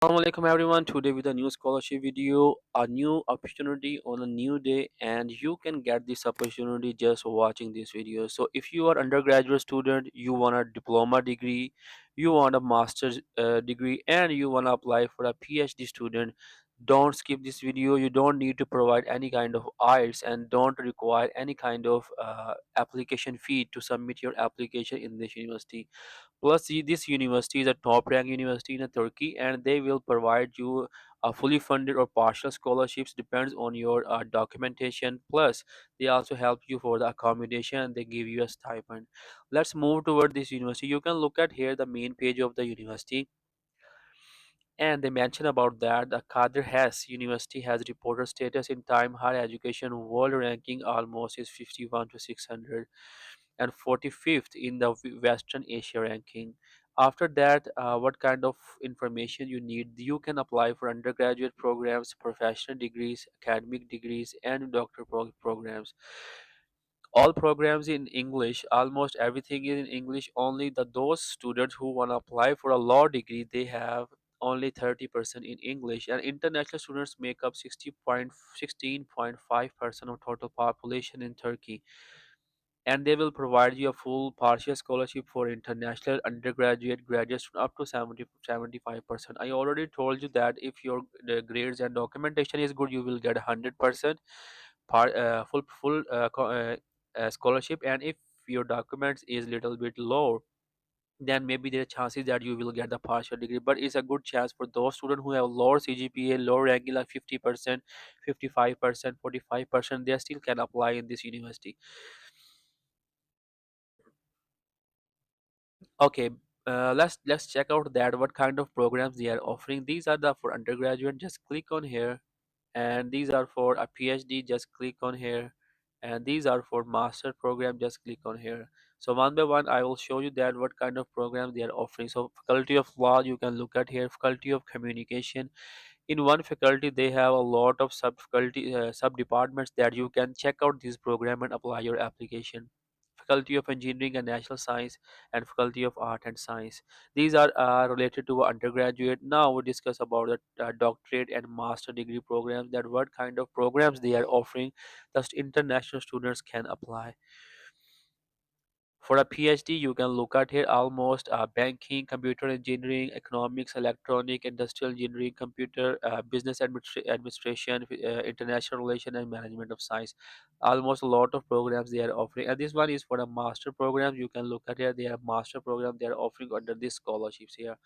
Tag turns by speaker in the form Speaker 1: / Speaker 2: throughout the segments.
Speaker 1: Assalamu alaikum everyone. Today with a new scholarship video, a new opportunity on a new day, and you can get this opportunity just watching this video. So if you are undergraduate student, you want a diploma degree, you want a master's degree, and you want to apply for a PhD student, don't skip this video. You don't need to provide any kind of IELTS and don't require any kind of application fee to submit your application in this university. Plus, this university is a top-ranked university in Turkey, and they will provide you fully funded or partial scholarships depends on your documentation. Plus, they also help you for the accommodation and they give you a stipend. Let's move toward this university. You can look at here the main page of the university, and they mention about that the Kadir Has University has reported status in Time Higher Education World Ranking almost is 51 to 600 and 45th in the Western Asia ranking. After that, what kind of information you need? You can apply for undergraduate programs, professional degrees, academic degrees, and programs. All programs in English, almost everything is in English. Only those students who want to apply for a law degree, they have only 30% in English, and international students make up 16.5% of total population in Turkey, and they will provide you a full partial scholarship for international undergraduate graduates up to 75%. I already told you that if your the grades and documentation is good, you will get 100% scholarship, and if your documents is little bit low, then maybe there are chances that you will get the partial degree, but it's a good chance for those students who have lower CGPA, lower ranking like 50%, 55%, 45%, they still can apply in this university. Okay, let's check out that what kind of programs they are offering. These are the for undergraduate. Just click on here, and these are for a PhD. Just click on here, and these are for master program. Just click on here. So one by one, I will show you that what kind of programs they are offering. So faculty of law, you can look at here. Faculty of communication, in one faculty they have a lot of sub faculty sub departments that you can check out this program and apply your application. Faculty of engineering and natural science, and faculty of art and science, these are related to undergraduate. Now we discuss about the doctorate and master degree programs, that what kind of programs they are offering, just international students can apply. For a PhD, you can look at here almost banking, computer engineering, economics, electronic, industrial engineering, computer, administration, international relation, and management of science. Almost a lot of programs they are offering. And this one is for a master program. You can look at here. They have master program they are offering under these scholarships here.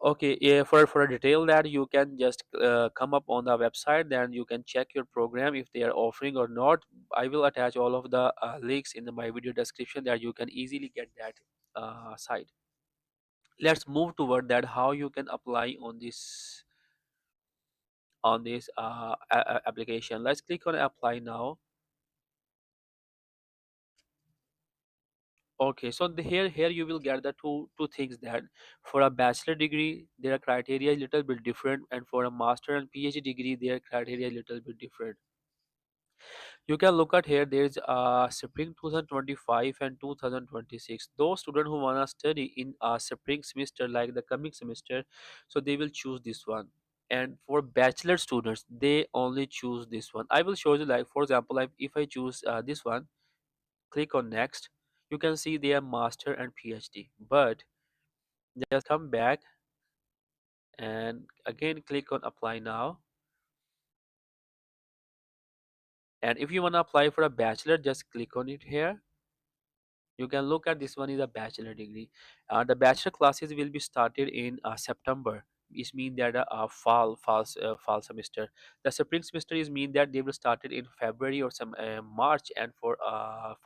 Speaker 1: Okay, yeah, for a detail that you can just come up on the website, then you can check your program if they are offering or not. I will attach all of the links in my video description that you can easily get that site. Let's move toward that how you can apply on this application. Let's click on apply now. Okay, so here you will get the two things, that for a bachelor degree their criteria is little bit different, and for a master and PhD degree their criteria is little bit different. You can look at here. There's spring 2025 and 2026. Those students who wanna study in a spring semester, like the coming semester, so they will choose this one. And for bachelor students, they only choose this one. I will show you, like for example, like if I choose this one, click on next. You can see they are master and PhD. But just come back and again click on apply now. And if you wanna apply for a bachelor, just click on it here. You can look at this one is a bachelor degree. The bachelor classes will be started in September. This mean that fall semester. The spring semester is mean that they will started in February or some March, and for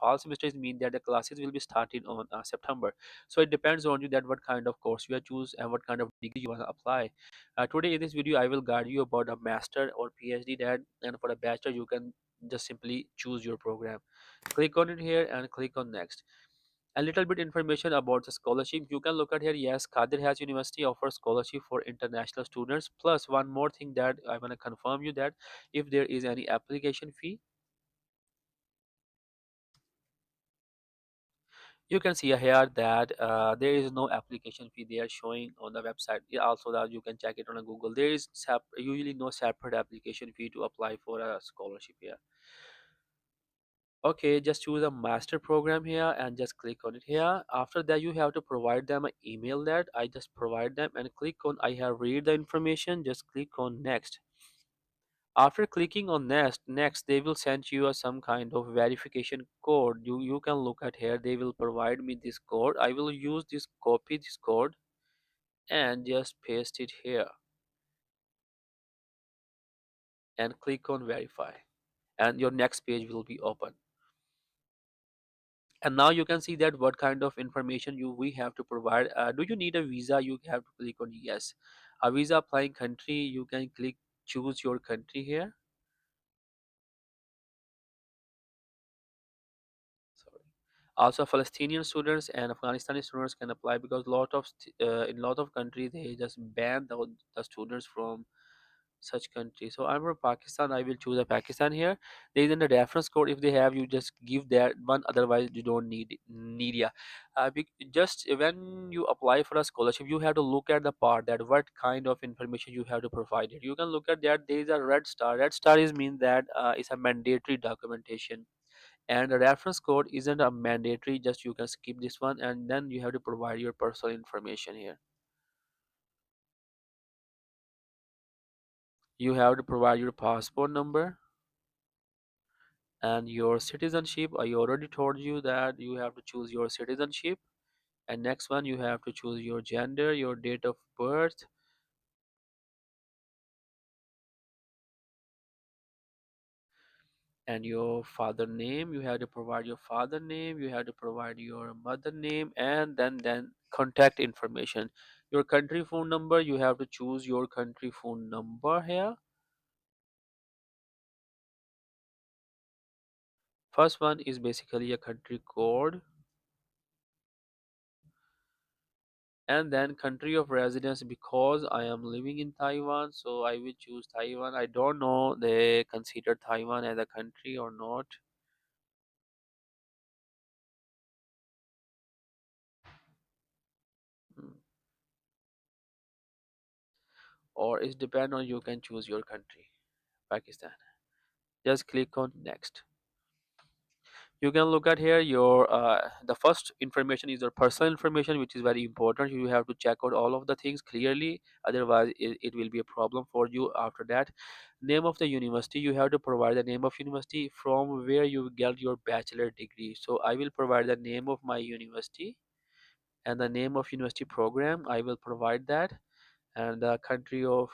Speaker 1: fall semester is mean that the classes will be starting on September. So it depends on you that what kind of course you are choose and what kind of degree you want to apply. Today in this video I will guide you about a master or PhD, that and for a bachelor you can just simply choose your program. Click on it here and click on next. A little bit information about the scholarship. You can look at here. Yes, Kadir Has University offers scholarship for international students. Plus one more thing that I want to confirm you, that if there is any application fee, You can see here that there is no application fee they are showing on the website. Yeah, also that you can check it on a Google. There is usually no separate application fee to apply for a scholarship here. Okay, just choose a master program here and just click on it here. After that, you have to provide them an email that I just provide them and click on I have read the information. Just click on next. After clicking on next they will send you a some kind of verification code. You can look at here. They will provide me this code. I will use this copy this code and just paste it here and click on verify, and your next page will be open. And now you can see that what kind of information you we have to provide. Do you need a visa? You have to click on yes. A visa applying country, you can click choose your country here. Sorry. Also Palestinian students and Afghanistani students can apply, because in lot of countries they just ban the students from such country. So I'm from Pakistan. I will choose a Pakistan here. There is a reference code. If they have, you just give that one. Otherwise, you don't need yeah. Just when you apply for a scholarship, you have to look at the part that what kind of information you have to provide it. You can look at that. There is a red star. Red star is mean that it's a mandatory documentation, and the reference code isn't a mandatory. Just you can skip this one, and then you have to provide your personal information here. You have to provide your passport number and your citizenship. I already told you that you have to choose your citizenship. And next one, you have to choose your gender, your date of birth, and your father name. You have to provide your father name, you have to provide your mother name, and then contact information. Your country phone number, you have to choose your country phone number here. First one is basically a country code, and then country of residence. Because I am living in Taiwan, so I will choose Taiwan. I don't know they consider Taiwan as a country or not. Hmm. Or it depend on, you can choose your country. Pakistan. Just click on next. You can look at here your the first information is your personal information, which is very important. You have to check out all of the things clearly, otherwise it will be a problem for you. After that, name of the university, you have to provide the name of university from where you get your bachelor degree. So I will provide the name of my university and the name of university program. I will provide that, and the country of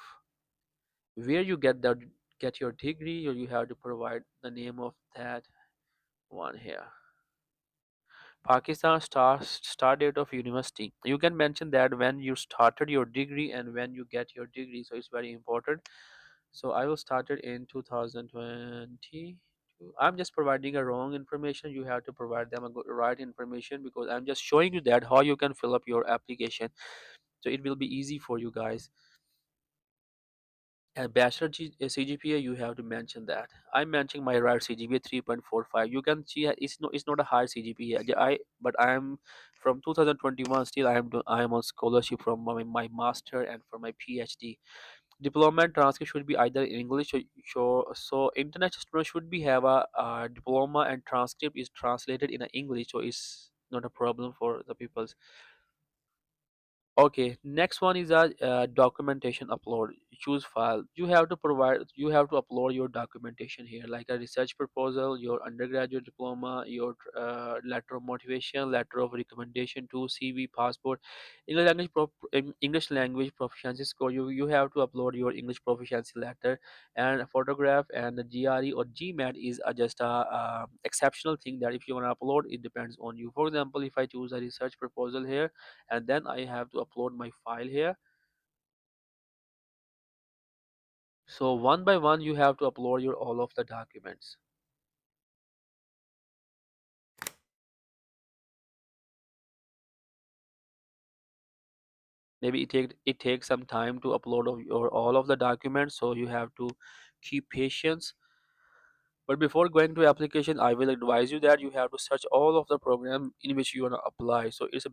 Speaker 1: where you get your degree, or you have to provide the name of that one here. Pakistan start date of university. You can mention that when you started your degree and when you get your degree. So it's very important. So I will start it in 2020. I'm just providing a wrong information. You have to provide them a good, right information, because I'm just showing you that how you can fill up your application. So it will be easy for you guys. And bachelor CGPA, you have to mention that. I'm mentioning my right CGPA 3.45. You can see it's not a high CGPA. But I'm from 2021. Still, I am on scholarship from my master and for my PhD. Diploma and transcript should be either in English, so international students should be have a diploma and transcript is translated in a English, so it's not a problem for the people. Okay, next one is a documentation upload. Choose file. You have to upload your documentation here, like a research proposal, your undergraduate diploma, your letter of motivation, letter of recommendation to CV, passport, English language proficiency score. You have to upload your English proficiency letter and a photograph, and the GRE or GMAT is just a exceptional thing that if you want to upload, it depends on you. For example, if I choose a research proposal here, and then I have to upload my file here. So one by one you have to upload your all of the documents. Maybe it takes some time to upload of your all of the documents, so you have to keep patience. But before going to application, I will advise you that you have to search all of the program in which you want to apply. So it's a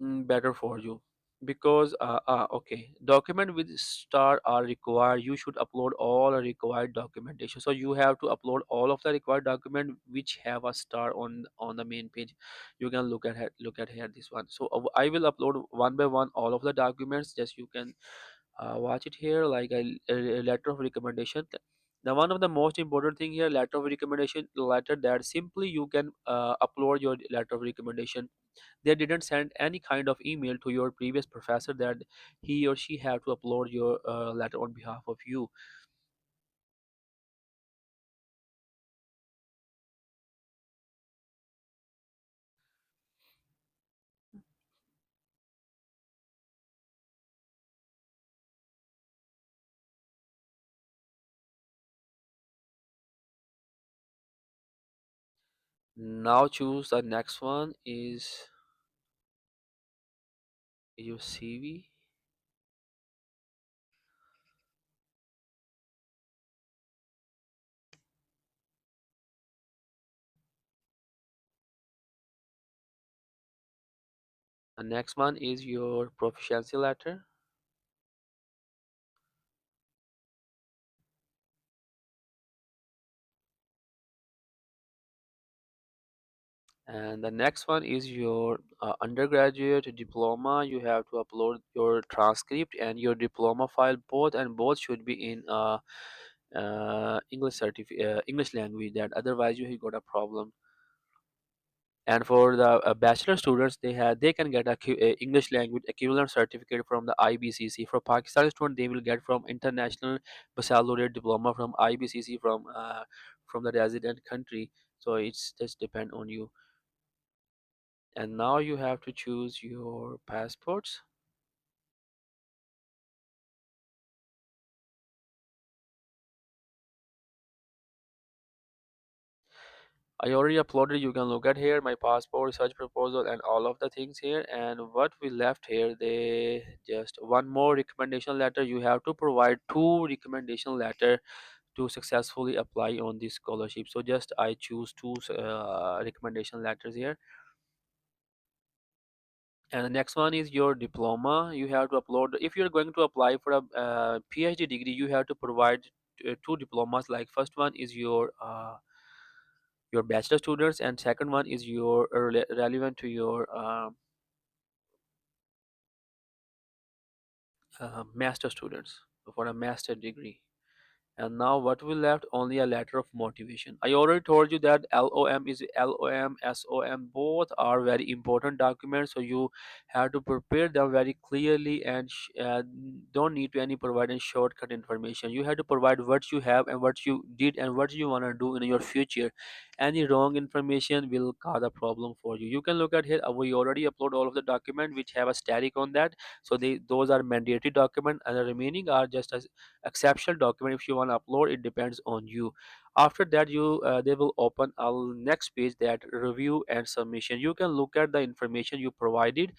Speaker 1: better for you, because okay, document with star are required. You should upload all the required documentation. So you have to upload all of the required document which have a star on the main page. You can look at here this one. So I will upload one by one all of the documents. Just you can watch it here, like a letter of recommendation. Now one of the most important thing here, letter of recommendation letter, that simply you can upload your letter of recommendation. They didn't send any kind of email to your previous professor that he or she have to upload your letter on behalf of you. Now choose the next one is your CV. The next one is your proficiency letter. And the next one is your undergraduate diploma. You have to upload your transcript and your diploma file, both, and both should be in English language. That otherwise you have got a problem. And for the bachelor students, they can get a English language equivalent certificate from the IBCC. For Pakistani student, they will get from International Baccalaureate Diploma from IBCC, from the resident country. So it's just depend on you. And now you have to choose your passports. I already uploaded. You can look at here my passport, search proposal, and all of the things here. And what we left here, they just one more recommendation letter. You have to provide two recommendation letter to successfully apply on this scholarship. So just I choose two recommendation letters here. And the next one is your diploma. You have to upload. If you're going to apply for a PhD degree, you have to provide two diplomas. Like first one is your bachelor students, and second one is your relevant to your master students for a master degree. And now what we left, only a letter of motivation. I already told you that LOM, SOM, both are very important documents. So you have to prepare them very clearly, and don't need to any provide any shortcut information. You have to provide what you have and what you did and what you want to do in your future. Any wrong information will cause a problem for you. You can look at here. We already upload all of the document which have a static on that. So those are mandatory document, and the remaining are just as exceptional document. If you want to upload, it depends on you. After that, they will open a next page, that review and submission. You can look at the information you provided.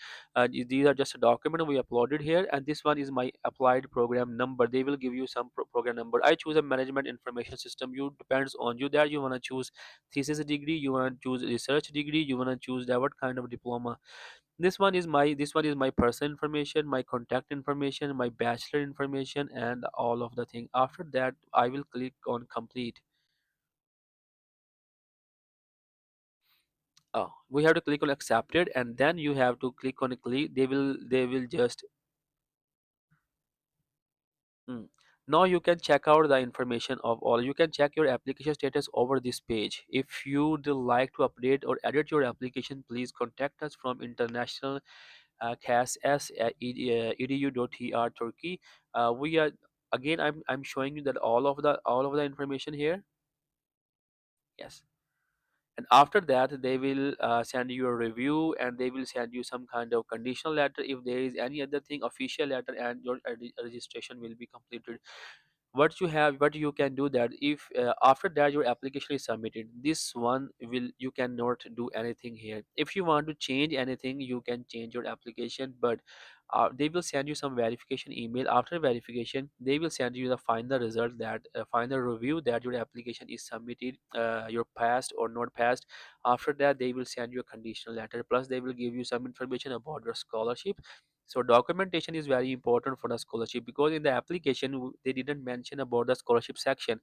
Speaker 1: These are just a document we uploaded here, and this one is my applied program number. They will give you some program number. I choose a management information system. You depends on you, that you want to choose thesis degree, you want to choose research degree, you want to choose that what kind of diploma. This one is my personal information, my contact information, my bachelor information, and all of the thing. After that, I will click on complete. Oh, we have to click on accepted, and then you have to click on click. They will just mm. Now you can check out the information of all. You can check your application status over this page. If you would like to update or edit your application, please contact us from international CAS at edu.tr Turkey. We are again. I'm showing you that all of the information here. Yes, and after that they will send you a review, and they will send you some kind of conditional letter. If there is any other thing, official letter, and your registration will be completed. What you can do, that if after that your application is submitted, this one will you cannot do anything here. If you want to change anything, you can change your application, but They will send you some verification email. After verification, they will send you the final result, that final review, that your application is submitted, you're passed or not passed. After that, they will send you a conditional letter, plus they will give you some information about your scholarship. So documentation is very important for the scholarship, because in the application they didn't mention about the scholarship section.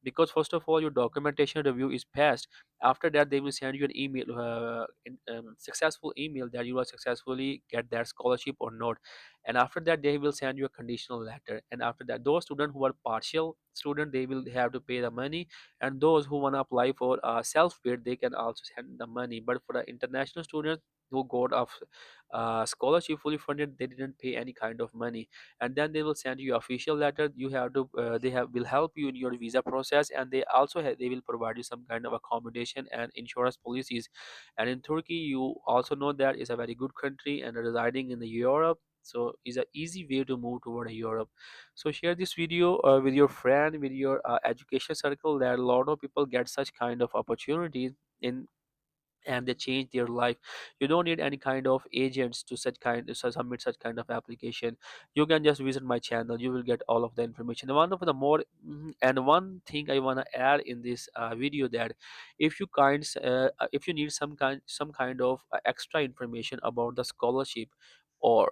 Speaker 1: Because first of all, your documentation review is passed. After that, they will send you an email, successful email, that you are successfully get that scholarship or not. And after that, they will send you a conditional letter. And after that, those students who are partial student, they will have to pay the money. And those who want to apply for self-paid, they can also send the money. But for the international students who got of scholarship fully funded, they didn't pay any kind of money. And then they will send you official letter. You have to they have will help you in your visa process. And they also they will provide you some kind of accommodation and insurance policies. And in Turkey, you also know that is a very good country, and residing in the Europe, so is an easy way to move toward Europe. So share this video with your friend, with your education circle, that a lot of people get such kind of opportunities in, and they change their life. You don't need any kind of agents to submit such kind of application. You can just visit my channel, you will get all of the information. One of the more and one thing I want to add in this video, that if you need some kind of extra information about the scholarship, or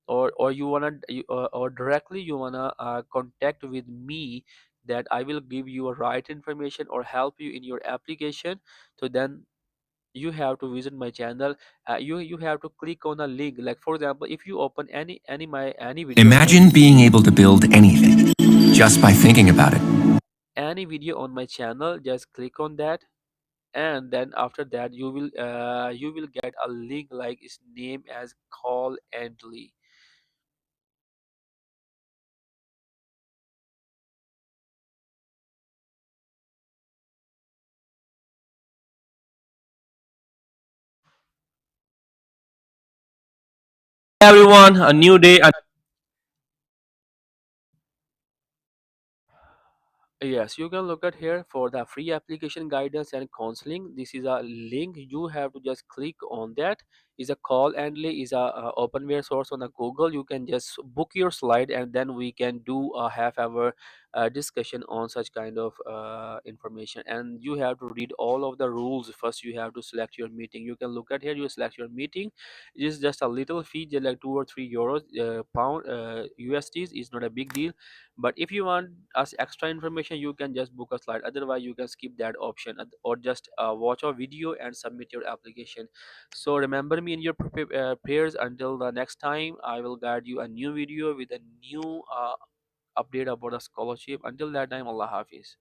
Speaker 1: or you want to or directly you want to contact with me, that I will give you a right information or help you in your application. So then you have to visit my channel. You have to click on a link. Like for example, if you open any video on my
Speaker 2: Imagine being able to build anything just by thinking about it.
Speaker 1: channel, just click on that. And then after that, you will get a link like its name as call and Lee. Everyone, a new day. Yes, you can look at here for the free application guidance and counseling. This is a link. You have to just click on that. Is a call and is a openware source on the Google. You can just book your slide, and then we can do a half hour discussion on such kind of information. And you have to read all of the rules. First, you have to select your meeting. You can look at here. You select your meeting. It is just a little fee, just like 2 or 3 euros, pound USDs is not a big deal. But if you want us extra information, you can just book a slide. Otherwise, you can skip that option, or just watch a video and submit your application. So remember me in your prayers. Until the next time, I will guide you a new video with a new update about a scholarship. Until that time, Allah Hafiz.